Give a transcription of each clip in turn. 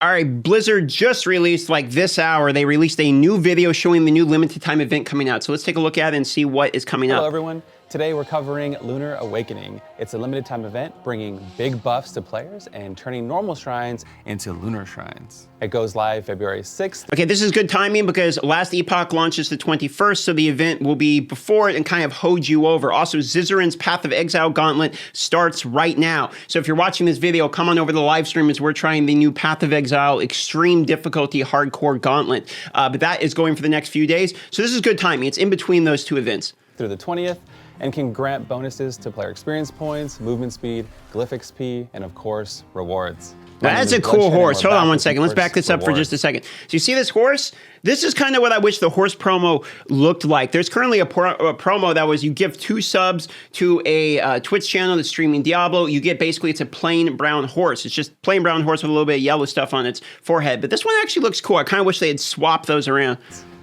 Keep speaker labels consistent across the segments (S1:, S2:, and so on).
S1: All right, Blizzard just released, like this hour, they released a new video showing the new limited time event coming out. So let's take a look at it and see what is coming up.
S2: Hello everyone. Today we're covering Lunar Awakening. It's a limited time event bringing big buffs to players and turning normal shrines into lunar shrines. It goes live February 6th.
S1: Okay, this is good timing because last Epoch launches the 21st, so the event will be before it and kind of hold you over. Also, Zizzarin's Path of Exile Gauntlet starts right now. So if you're watching this video, come on over to the live stream as we're trying the new Path of Exile Extreme Difficulty Hardcore Gauntlet. But that is going for the next few days. So this is good timing. It's in between those two events.
S2: Through the 20th, and can grant bonuses to player experience points, movement speed, glyph XP, and of course, rewards.
S1: Now, that's a cool horse. Hold on one second. Let's back this up for just a second. So you see this horse? This is kind of what I wish the horse promo looked like. There's currently a promo that was you give 2 subs to a Twitch channel that's streaming Diablo. You get basically, it's a plain brown horse. It's just plain brown horse with a little bit of yellow stuff on its forehead. But this one actually looks cool. I kind of wish they had swapped those around.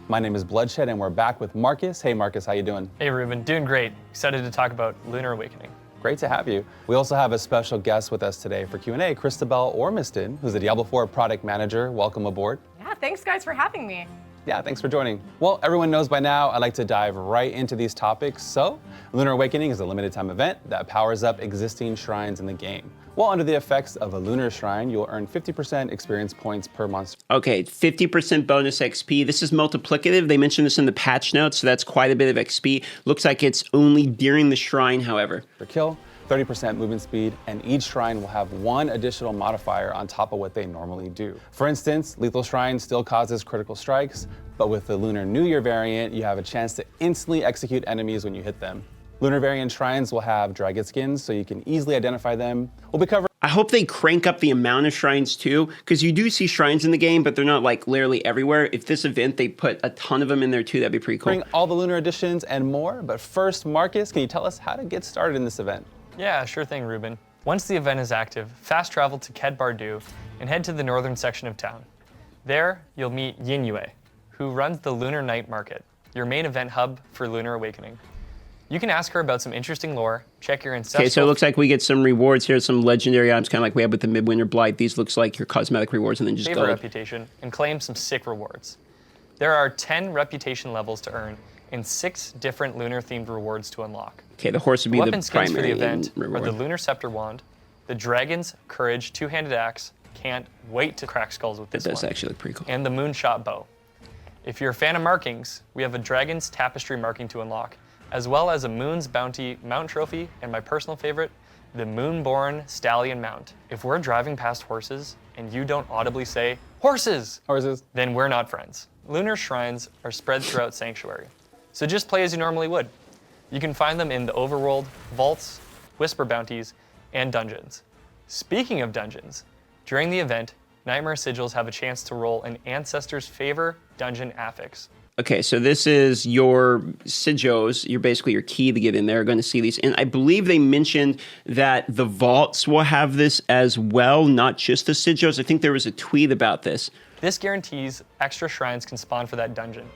S2: My name is Bloodshed, and we're back with Marcus. Hey, Marcus, how you doing?
S3: Hey, Ruben, doing great. Excited to talk about Lunar Awakening.
S2: Great to have you. We also have a special guest with us today for Q&A, Christabel Ormiston, who's the Diablo 4 product manager. Welcome aboard.
S4: Yeah, thanks guys for having me.
S2: Yeah, thanks for joining. Well, everyone knows by now I like to dive right into these topics. So, Lunar Awakening is a limited time event that powers up existing shrines in the game. Well, under the effects of a lunar shrine, you'll earn 50% experience points per monster.
S1: Okay, 50% bonus XP. This is multiplicative. They mentioned this in the patch notes, so that's quite a bit of XP. Looks like it's only during the shrine, however.
S2: Per kill, 30% movement speed, and each shrine will have 1 additional modifier on top of what they normally do. For instance, Lethal Shrine still causes critical strikes, but with the Lunar New Year variant, you have a chance to instantly execute enemies when you hit them. Lunar variant shrines will have dragon skins, so you can easily identify them. We'll be covering.
S1: I hope they crank up the amount of shrines too, because you do see shrines in the game, but they're not like literally everywhere. If this event, they put a ton of them in there too, that'd be pretty cool.
S2: Bring all the lunar additions and more, but first, Marcus, can you tell us how to get started in this event?
S3: Yeah, sure thing, Ruben. Once the event is active, fast travel to Ked Bardu and head to the northern section of town. There, you'll meet Yinyue, who runs the Lunar Night Market, your main event hub for Lunar Awakening. You can ask her about some interesting lore, check your ancestral...
S1: Okay, so it looks like we get some rewards here, some legendary items, kind of like we have with the Midwinter Blight. These looks like your cosmetic rewards and then just
S3: favor
S1: go.
S3: Reputation, and claim some sick rewards. There are 10 reputation levels to earn and 6 different lunar-themed rewards to unlock.
S1: Okay, the horse would be the
S3: weapon skins for the
S1: primary
S3: event
S1: reward.
S3: are the Lunar Scepter Wand, the Dragon's Courage 2-handed axe, can't wait to crack skulls with this
S1: That does
S3: one,
S1: actually look pretty cool.
S3: and the Moonshot Bow. If you're a fan of markings, we have a Dragon's Tapestry marking to unlock, as well as a Moon's Bounty mount trophy, and my personal favorite, the Moonborn Stallion mount. If we're driving past horses and you don't audibly say, "Horses!"
S2: Horses.
S3: then we're not friends. Lunar shrines are spread throughout Sanctuary, so just play as you normally would. You can find them in the Overworld, vaults, whisper bounties, and dungeons. Speaking of dungeons, during the event, Nightmare Sigils have a chance to roll an Ancestor's Favor dungeon affix.
S1: Okay, so this is your sigils. You're basically your key to get in there. Going to see these. And I believe they mentioned that the vaults will have this as well, not just the sigils. I think there was a tweet about this.
S3: This guarantees extra shrines can spawn for that dungeon,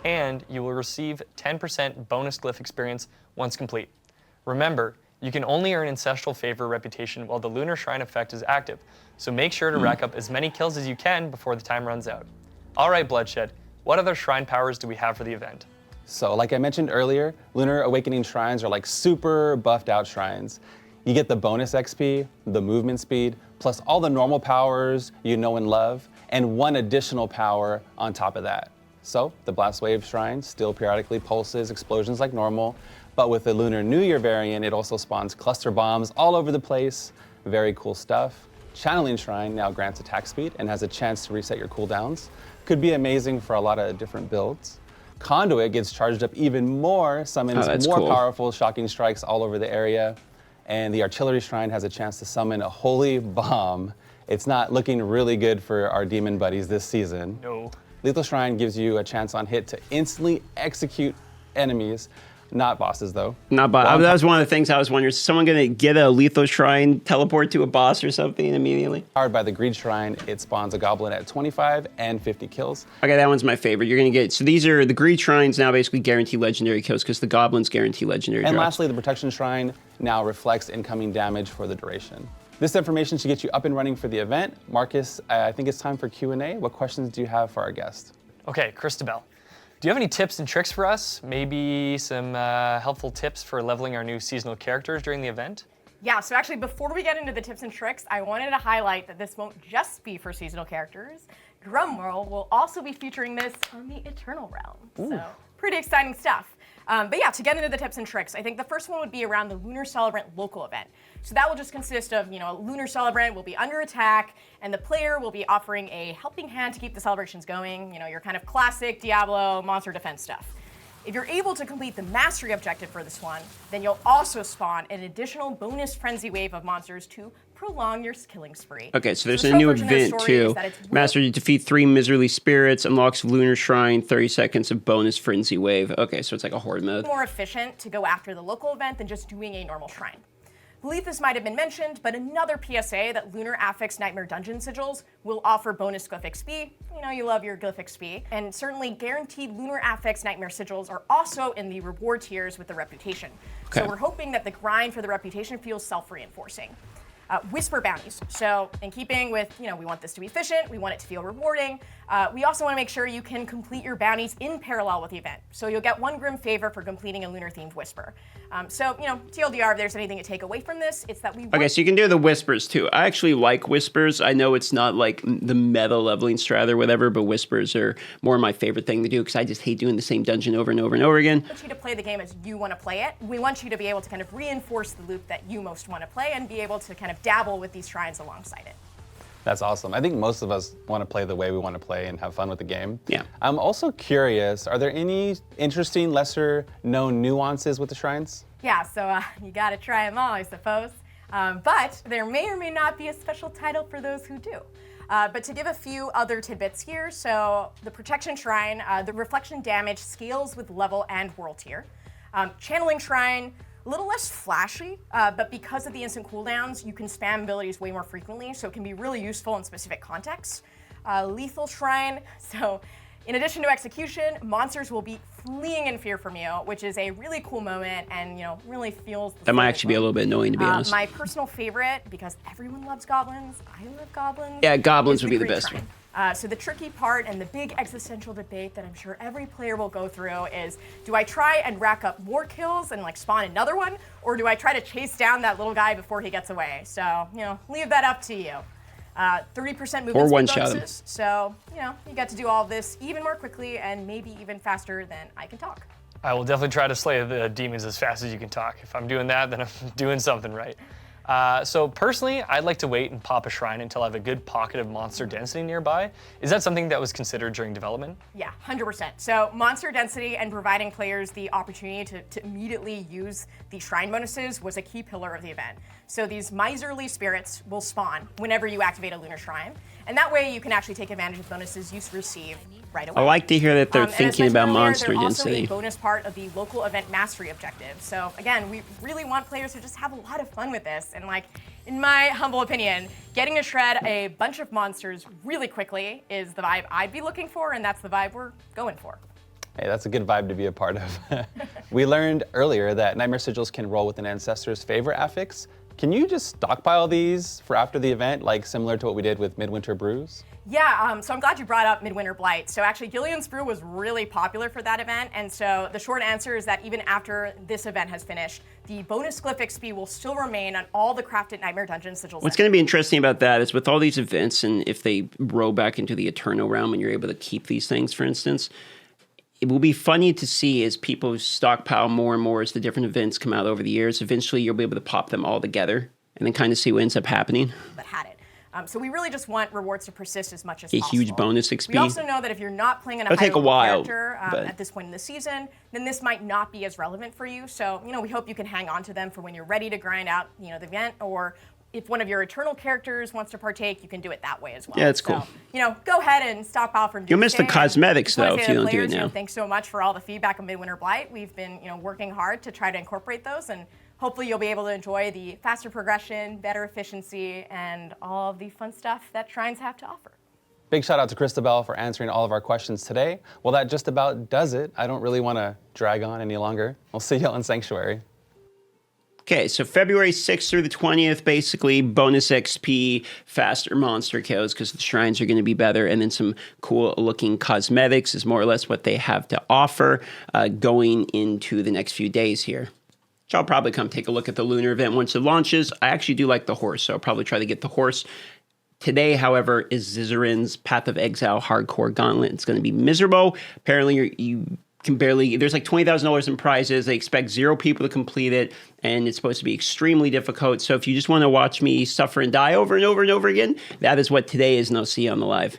S3: and you will receive 10% bonus glyph experience once complete. Remember, you can only earn Ancestral Favor reputation while the Lunar Shrine effect is active, so make sure to rack up as many kills as you can before the time runs out. All right, Bloodshed, what other shrine powers do we have for the event?
S2: So, like I mentioned earlier, Lunar Awakening shrines are like super buffed out shrines. You get the bonus XP, the movement speed, plus all the normal powers you know and love, and 1 additional power on top of that. So, the Blast Wave shrine still periodically pulses explosions like normal, but with the Lunar New Year variant, it also spawns cluster bombs all over the place. Very cool stuff. Channeling Shrine now grants attack speed and has a chance to reset your cooldowns. Could be amazing for a lot of different builds. Conduit gets charged up even more, summons more powerful shocking strikes all over the area. And the Artillery Shrine has a chance to summon a Holy Bomb. It's not looking really good for our demon buddies this season.
S3: No.
S2: Lethal Shrine gives you a chance on hit to instantly execute enemies. Not bosses, though.
S1: Not bosses. That was one of the things I was wondering. Is someone going to get a Lethal Shrine, teleport to a boss or something immediately?
S2: Powered by the Greed Shrine, it spawns a Goblin at 25 and 50 kills.
S1: Okay, that one's my favorite. You're going to get... So these are... The Greed Shrines now basically guarantee legendary kills because the Goblins guarantee legendary
S2: And
S1: drops.
S2: lastly, the Protection Shrine now reflects incoming damage for the duration. This information should get you up and running for the event. Marcus, I think it's time for Q&A. What questions do you have for our guest?
S3: Okay, Christabel, do you have any tips and tricks for us? Maybe some helpful tips for leveling our new seasonal characters during the event?
S4: Yeah, so actually before we get into the tips and tricks, I wanted to highlight that this won't just be for seasonal characters. Drumroll will also be featuring this on the Eternal Realm. So pretty exciting stuff. But yeah, to get into the tips and tricks, I think the first one would be around the Lunar Celebrant local event. So that will just consist of, a Lunar Celebrant will be under attack, and the player will be offering a helping hand to keep the celebrations going, your kind of classic Diablo monster defense stuff. If you're able to complete the mastery objective for this one, then you'll also spawn an additional bonus frenzy wave of monsters to prolong your killing spree.
S1: Okay, so there's a new event too. Master, you defeat 3 miserly spirits, unlocks Lunar Shrine, 30 seconds of bonus frenzy wave. Okay, so it's like a horde mode.
S4: More efficient to go after the local event than just doing a normal shrine. I believe this might have been mentioned, but another PSA that Lunar Affix Nightmare Dungeon sigils will offer bonus glyph XP. You love your glyph XP. And certainly guaranteed Lunar Affix Nightmare sigils are also in the reward tiers with the reputation.
S1: Okay.
S4: So we're hoping that the grind for the reputation feels self-reinforcing. Whisper bounties. So in keeping with, we want this to be efficient, we want it to feel rewarding. We also want to make sure you can complete your bounties in parallel with the event. So you'll get 1 Grim Favor for completing a lunar-themed whisper. TLDR, if there's anything to take away from this, it's that we
S1: Okay, so you can do the whispers too. I actually like whispers. I know it's not like the meta leveling strat or whatever, but whispers are more my favorite thing to do because I just hate doing the same dungeon over and over and over again.
S4: We want you to play the game as you want to play it. We want you to be able to kind of reinforce the loop that you most want to play and be able to kind of dabble with these shrines alongside it.
S2: That's awesome. I think most of us want to play the way we want to play and have fun with the game.
S1: Yeah.
S2: I'm also curious, are there any interesting, lesser known nuances with the shrines?
S4: Yeah, so you gotta try them all, I suppose. But there may or may not be a special title for those who do. But to give a few other tidbits here, so the Protection Shrine, the reflection damage scales with level and world tier. Channeling Shrine, a little less flashy, but because of the instant cooldowns, you can spam abilities way more frequently, so it can be really useful in specific contexts. Lethal Shrine, so in addition to execution, monsters will be fleeing in fear from you, which is a really cool moment and, really feels...
S1: That might actually be a little bit annoying, to be honest.
S4: My personal favorite, because everyone loves goblins, I love goblins.
S1: Yeah, goblins would be the best one.
S4: So the tricky part and the big existential debate that I'm sure every player will go through is, do I try and rack up more kills and spawn another one, or do I try to chase down that little guy before he gets away? So, leave that up to you. 30% movement
S1: or
S4: speed
S1: one-shot him.
S4: bonuses, so, you get to do all of this even more quickly and maybe even faster than I can talk.
S3: I will definitely try to slay the demons as fast as you can talk. If I'm doing that, then I'm doing something right. So personally, I'd like to wait and pop a shrine until I have a good pocket of monster density nearby. Is that something that was considered during development?
S4: Yeah, 100%. So monster density and providing players the opportunity to immediately use the shrine bonuses was a key pillar of the event. So these miserly spirits will spawn whenever you activate a lunar shrine. And that way you can actually take advantage of bonuses you receive right away.
S1: I like to hear that they're thinking about monster
S4: they're
S1: density.
S4: also a bonus part of the local event mastery objective. So again, we really want players to just have a lot of fun with this. And in my humble opinion, getting to shred a bunch of monsters really quickly is the vibe I'd be looking for, and that's the vibe we're going for.
S2: Hey, that's a good vibe to be a part of. We learned earlier that Nightmare Sigils can roll with an ancestor's favorite affix. Can you just stockpile these for after the event, similar to what we did with Midwinter Brews?
S4: Yeah, so I'm glad you brought up Midwinter Blight. So actually, Gillian's Brew was really popular for that event, and so the short answer is that even after this event has finished, the bonus glyph XP will still remain on all the crafted Nightmare Dungeon sigils.
S1: What's going to be interesting about that is with all these events, and if they roll back into the Eternal Realm and you're able to keep these things, for instance, it will be funny to see as people stockpile more and more as the different events come out over the years. Eventually, you'll be able to pop them all together and then kind of see what ends up happening.
S4: But had it. So we really just want rewards to persist as much as
S1: a
S4: possible.
S1: Huge bonus XP.
S4: We also know that if you're not playing in a
S1: It'll take a while,
S4: character at this point in the season, then this might not be as relevant for you. So, we hope you can hang on to them for when you're ready to grind out, the event, or if one of your Eternal characters wants to partake, you can do it that way as well.
S1: Yeah, that's cool.
S4: So, go ahead and stockpile from
S1: You'll miss the cosmetics, though, if you don't do it now.
S4: Thanks so much for all the feedback on Midwinter Blight. We've been, working hard to try to incorporate those, and hopefully you'll be able to enjoy the faster progression, better efficiency, and all of the fun stuff that shrines have to offer.
S2: Big shout out to Christabel for answering all of our questions today. Well, that just about does it. I don't really want to drag on any longer. We'll see y'all in Sanctuary.
S1: Okay, so February 6th through the 20th, basically bonus XP, faster monster kills because the shrines are going to be better, and then some cool looking cosmetics is more or less what they have to offer going into the next few days here. So I'll probably come take a look at the Lunar event once it launches. I actually do like the horse, so I'll probably try to get the horse. Today, however, is Zizarin's Path of Exile Hardcore Gauntlet. It's going to be miserable. Apparently, you can barely, there's like $20,000 in prizes. They expect 0 people to complete it, and it's supposed to be extremely difficult. So if you just want to watch me suffer and die over and over and over again, that is what today is, and I'll see you on the live.